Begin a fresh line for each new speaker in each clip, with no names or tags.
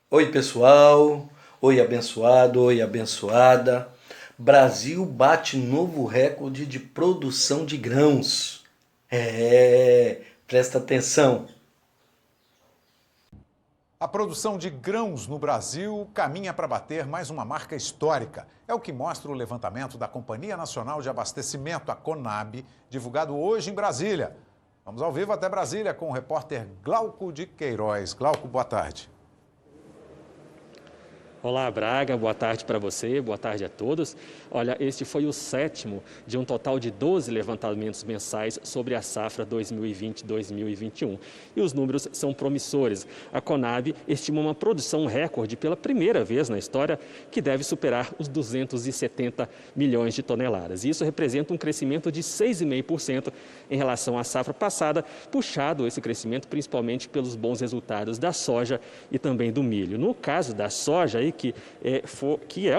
Oi, pessoal. Oi, abençoado. Oi, abençoada. Brasil bate novo recorde de produção de grãos. Presta atenção.
A produção de grãos no Brasil caminha para bater mais uma marca histórica. É o que mostra o levantamento da Companhia Nacional de Abastecimento, a CONAB, divulgado hoje em Brasília. Vamos ao vivo até Brasília com o repórter Glauco de Queiroz. Glauco, boa tarde.
Olá, Braga, boa tarde para você, boa tarde a todos. Olha, este foi o 7º de um total de 12 levantamentos mensais sobre a safra 2020-2021. E os números são promissores. A Conab estima uma produção recorde pela primeira vez na história, que deve superar os 270 milhões de toneladas. E isso representa um crescimento de 6,5% em relação à safra passada, puxado esse crescimento principalmente pelos bons resultados da soja e também do milho. No caso da soja, que é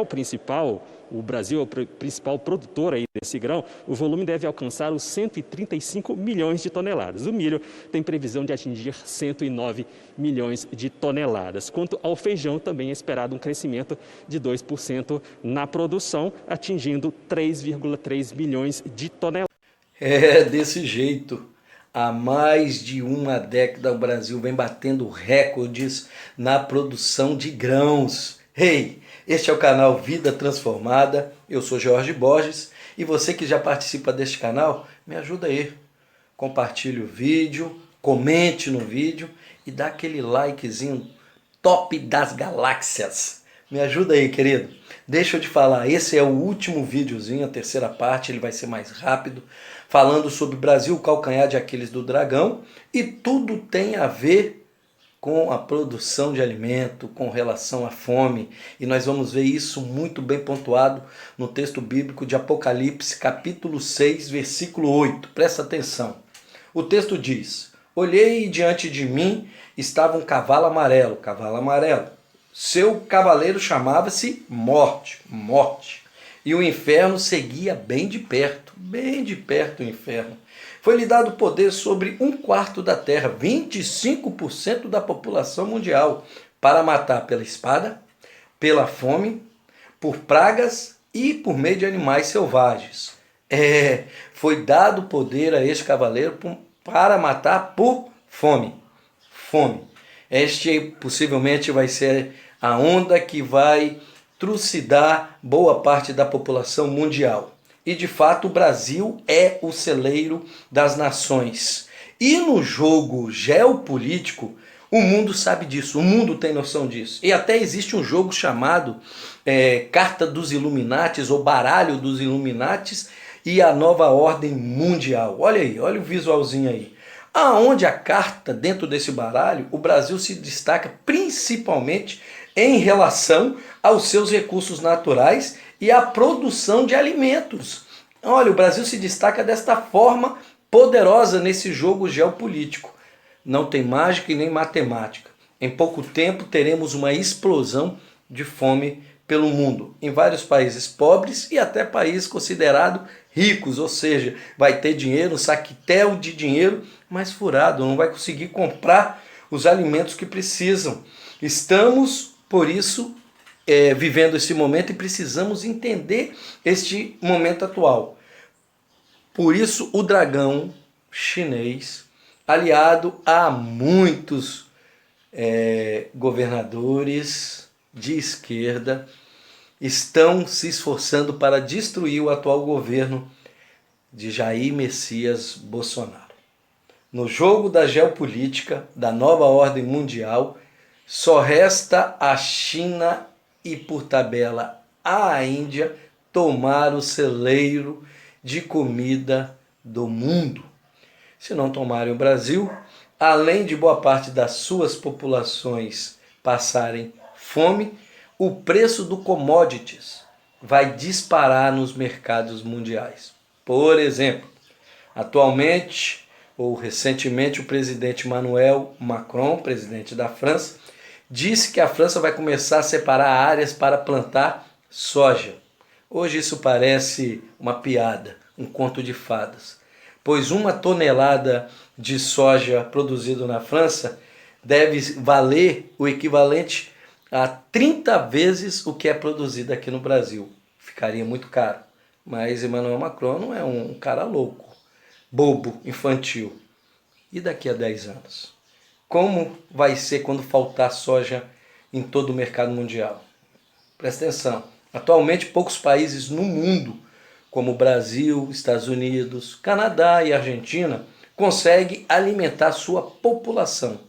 o Brasil é o principal produtor aí desse grão, o volume deve alcançar os 135 milhões de toneladas. O milho tem previsão de atingir 109 milhões de toneladas. Quanto ao feijão, também é esperado um crescimento de 2% na produção, atingindo 3,3 milhões de toneladas.
É desse jeito. Há mais de uma década o Brasil vem batendo recordes na produção de grãos. Hey, este é o canal Vida Transformada. Eu sou Jorge Borges e você que já participa deste canal, me ajuda aí. Compartilhe o vídeo, comente no vídeo e dá aquele likezinho top das galáxias. Me ajuda aí, querido. Deixa eu te falar, esse é o último videozinho, a terceira parte, ele vai ser mais rápido, falando sobre o Brasil, o calcanhar de Aquiles do dragão, e tudo tem a ver com a produção de alimento, com relação à fome, e nós vamos ver isso muito bem pontuado no texto bíblico de Apocalipse, capítulo 6, versículo 8. Presta atenção. O texto diz: olhei e diante de mim estava um cavalo amarelo. Seu cavaleiro chamava-se Morte, e o inferno seguia bem de perto o inferno. Foi-lhe dado poder sobre 1/4 da terra, 25% da população mundial, para matar pela espada, pela fome, por pragas e por meio de animais selvagens. Foi dado poder a este cavaleiro para matar por fome. Este possivelmente vai ser a onda que vai trucidar boa parte da população mundial. E de fato o Brasil é o celeiro das nações. E no jogo geopolítico, o mundo sabe disso, o mundo tem noção disso. E até existe um jogo chamado Carta dos Illuminatis, ou Baralho dos Illuminatis, e a Nova Ordem Mundial. Olha aí, olha o visualzinho aí. Aonde a carta, dentro desse baralho, o Brasil se destaca principalmente em relação aos seus recursos naturais e à produção de alimentos. Olha, o Brasil se destaca desta forma poderosa nesse jogo geopolítico. Não tem mágica e nem matemática. Em pouco tempo teremos uma explosão de fome pelo mundo, em vários países pobres e até países considerados ricos, ou seja, vai ter dinheiro, um saquetel de dinheiro, mas furado, não vai conseguir comprar os alimentos que precisam. Estamos, por isso, vivendo esse momento e precisamos entender este momento atual. Por isso, o dragão chinês, aliado a muitos governadores de esquerda, estão se esforçando para destruir o atual governo de Jair Messias Bolsonaro. No jogo da geopolítica, da nova ordem mundial, só resta a China e, por tabela, a Índia tomar o celeiro de comida do mundo. Se não tomarem o Brasil, além de boa parte das suas populações passarem fome, o preço do commodities vai disparar nos mercados mundiais. Por exemplo, atualmente ou recentemente o presidente Emmanuel Macron, presidente da França, disse que a França vai começar a separar áreas para plantar soja. Hoje isso parece uma piada, um conto de fadas, pois 1 tonelada de soja produzido na França deve valer o equivalente a 30 vezes o que é produzido aqui no Brasil. Ficaria muito caro. Mas Emmanuel Macron não é um cara louco, bobo, infantil. E daqui a 10 anos? Como vai ser quando faltar soja em todo o mercado mundial? Presta atenção. Atualmente, poucos países no mundo, como Brasil, Estados Unidos, Canadá e Argentina, conseguem alimentar sua população.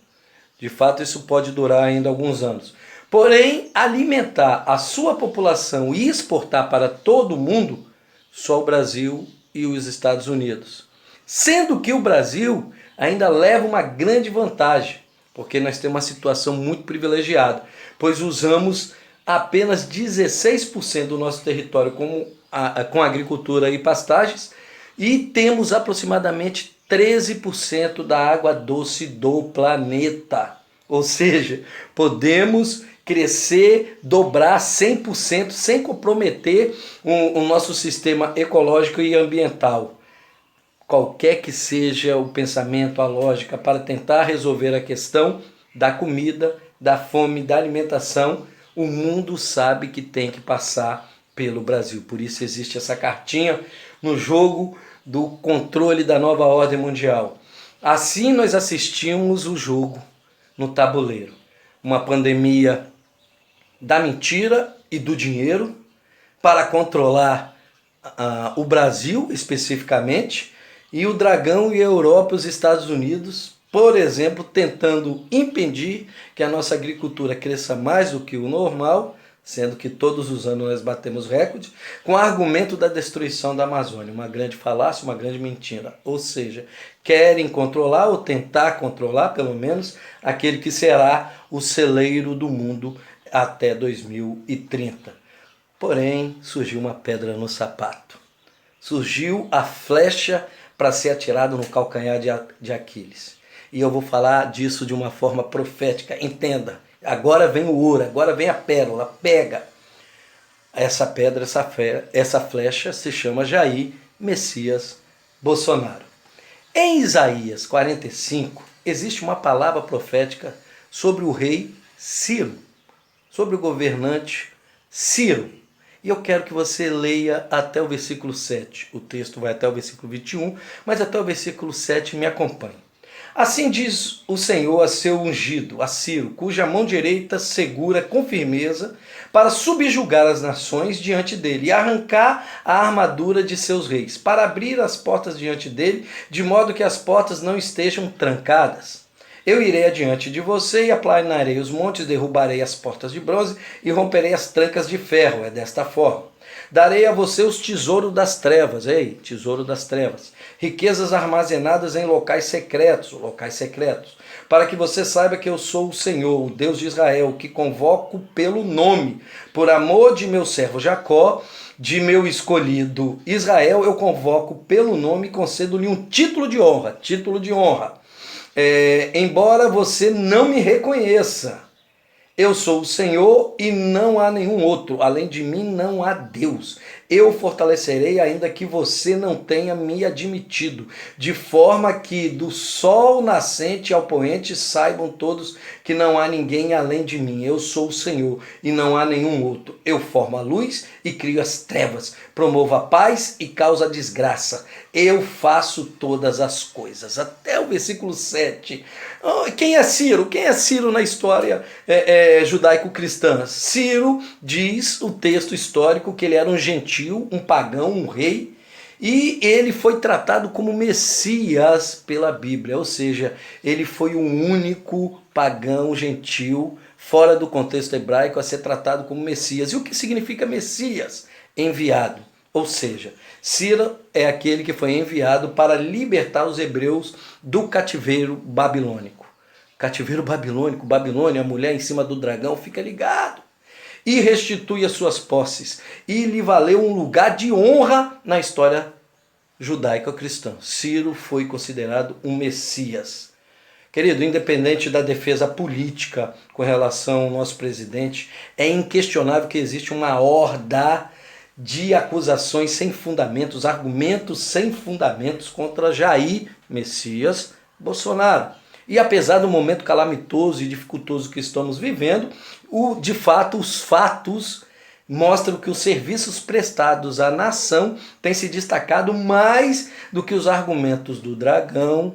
De fato, isso pode durar ainda alguns anos. Porém, alimentar a sua população e exportar para todo o mundo, só o Brasil e os Estados Unidos. Sendo que o Brasil ainda leva uma grande vantagem, porque nós temos uma situação muito privilegiada, pois usamos apenas 16% do nosso território com agricultura e pastagens e temos aproximadamente 13% da água doce do planeta. Ou seja, podemos crescer, dobrar 100% sem comprometer o nosso sistema ecológico e ambiental. Qualquer que seja o pensamento, a lógica para tentar resolver a questão da comida, da fome, da alimentação, o mundo sabe que tem que passar pelo Brasil. Por isso existe essa cartinha no jogo do controle da nova ordem mundial. Assim nós assistimos o jogo no tabuleiro. Uma pandemia da mentira e do dinheiro para controlar o Brasil especificamente, e o dragão e a Europa e os Estados Unidos, por exemplo, tentando impedir que a nossa agricultura cresça mais do que o normal, sendo que todos os anos nós batemos recorde, com o argumento da destruição da Amazônia. Uma grande falácia, uma grande mentira. Ou seja, querem controlar ou tentar controlar, pelo menos, aquele que será o celeiro do mundo até 2030. Porém, surgiu uma pedra no sapato. Surgiu a flecha para ser atirado no calcanhar de Aquiles. E eu vou falar disso de uma forma profética. Entenda, agora vem o ouro, agora vem a pérola, pega. Essa pedra, essa flecha se chama Jair Messias Bolsonaro. Em Isaías 45, existe uma palavra profética sobre o rei Ciro, sobre o governante Ciro. E eu quero que você leia até o versículo 7. O texto vai até o versículo 21, mas até o versículo 7 me acompanhe. Assim diz o Senhor a seu ungido, a Ciro, cuja mão direita segura com firmeza para subjugar as nações diante dele e arrancar a armadura de seus reis, para abrir as portas diante dele, de modo que as portas não estejam trancadas. Eu irei adiante de você e aplanarei os montes, derrubarei as portas de bronze e romperei as trancas de ferro. É desta forma. Darei a você os tesouros das trevas, tesouro das trevas, riquezas armazenadas em locais secretos, para que você saiba que eu sou o Senhor, o Deus de Israel, que convoco pelo nome, por amor de meu servo Jacó, de meu escolhido Israel, eu convoco pelo nome e concedo-lhe um título de honra. Embora você não me reconheça, eu sou o Senhor e não há nenhum outro, além de mim não há Deus. Eu fortalecerei ainda que você não tenha me admitido, de forma que do sol nascente ao poente saibam todos que não há ninguém além de mim. Eu sou o Senhor e não há nenhum outro. Eu formo a luz e crio as trevas, promovo a paz e causo a desgraça. Eu faço todas as coisas. Até o versículo 7. Quem é Ciro? Quem é Ciro na história judaico-cristã? Ciro diz o texto histórico que ele era um gentil, um pagão, um rei, e ele foi tratado como Messias pela Bíblia, ou seja, ele foi o único pagão gentil fora do contexto hebraico a ser tratado como Messias. E o que significa Messias? Enviado. Ou seja, Ciro é aquele que foi enviado para libertar os hebreus do cativeiro babilônico. Cativeiro babilônico, Babilônia, a mulher em cima do dragão, fica ligado. E restitui as suas posses. E lhe valeu um lugar de honra na história judaico-cristã. Ciro foi considerado um Messias. Querido, independente da defesa política com relação ao nosso presidente, é inquestionável que existe uma horda de acusações sem fundamentos, argumentos sem fundamentos contra Jair Messias Bolsonaro. E apesar do momento calamitoso e dificultoso que estamos vivendo, De fato, os fatos mostram que os serviços prestados à nação têm se destacado mais do que os argumentos do Dragão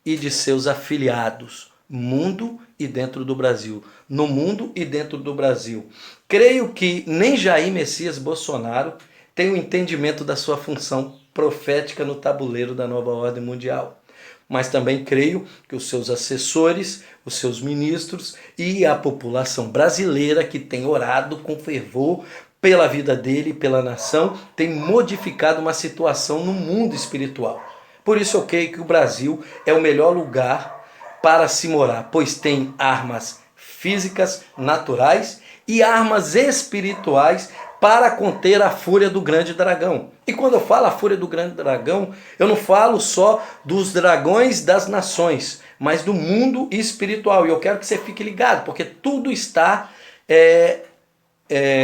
e de seus afiliados, mundo e dentro do Brasil. No mundo e dentro do Brasil. Creio que nem Jair Messias Bolsonaro tem o entendimento da sua função profética no tabuleiro da nova ordem mundial. Mas também creio que os seus assessores, os seus ministros e a população brasileira que tem orado com fervor pela vida dele e pela nação, tem modificado uma situação no mundo espiritual. Por isso eu creio que o Brasil é o melhor lugar para se morar, pois tem armas físicas, naturais e armas espirituais para conter a fúria do grande dragão. E quando eu falo a fúria do grande dragão, eu não falo só dos dragões das nações, mas do mundo espiritual. E eu quero que você fique ligado, porque tudo está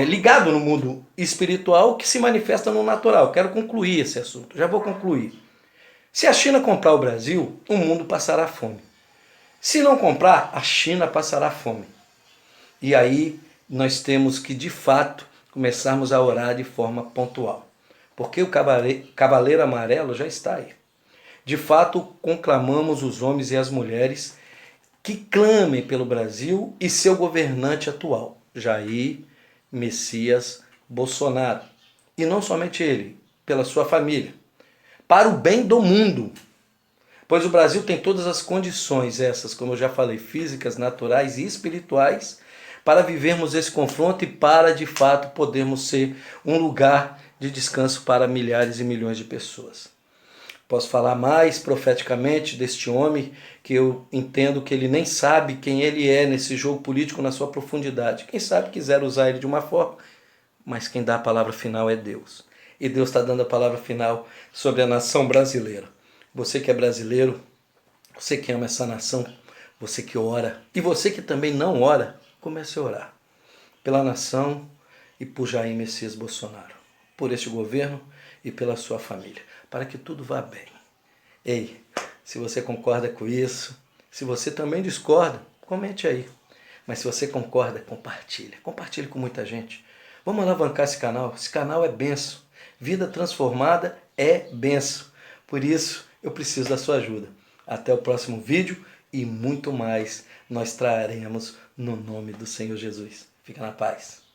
ligado no mundo espiritual que se manifesta no natural. Eu quero concluir esse assunto, já vou concluir. Se a China comprar o Brasil, o mundo passará fome. Se não comprar, a China passará fome. E aí nós temos que, de fato, começarmos a orar de forma pontual. Porque o Cavaleiro Amarelo já está aí. De fato, conclamamos os homens e as mulheres que clamem pelo Brasil e seu governante atual, Jair Messias Bolsonaro. E não somente ele, pela sua família. Para o bem do mundo. Pois o Brasil tem todas as condições, essas, como eu já falei, físicas, naturais e espirituais, para vivermos esse confronto e para, de fato, podermos ser um lugar de descanso para milhares e milhões de pessoas. Posso falar mais profeticamente deste homem, que eu entendo que ele nem sabe quem ele é nesse jogo político na sua profundidade. Quem sabe quiser usar ele de uma forma, mas quem dá a palavra final é Deus. E Deus está dando a palavra final sobre a nação brasileira. Você que é brasileiro, você que ama essa nação, você que ora, e você que também não ora, comece a orar pela nação e por Jair Messias Bolsonaro, por este governo e pela sua família, para que tudo vá bem. Ei, se você concorda com isso, se você também discorda, comente aí. Mas se você concorda, compartilhe com muita gente. Vamos alavancar esse canal é benção. Vida transformada é benção. Por isso, eu preciso da sua ajuda. Até o próximo vídeo e muito mais nós traremos no nome do Senhor Jesus. Fica na paz.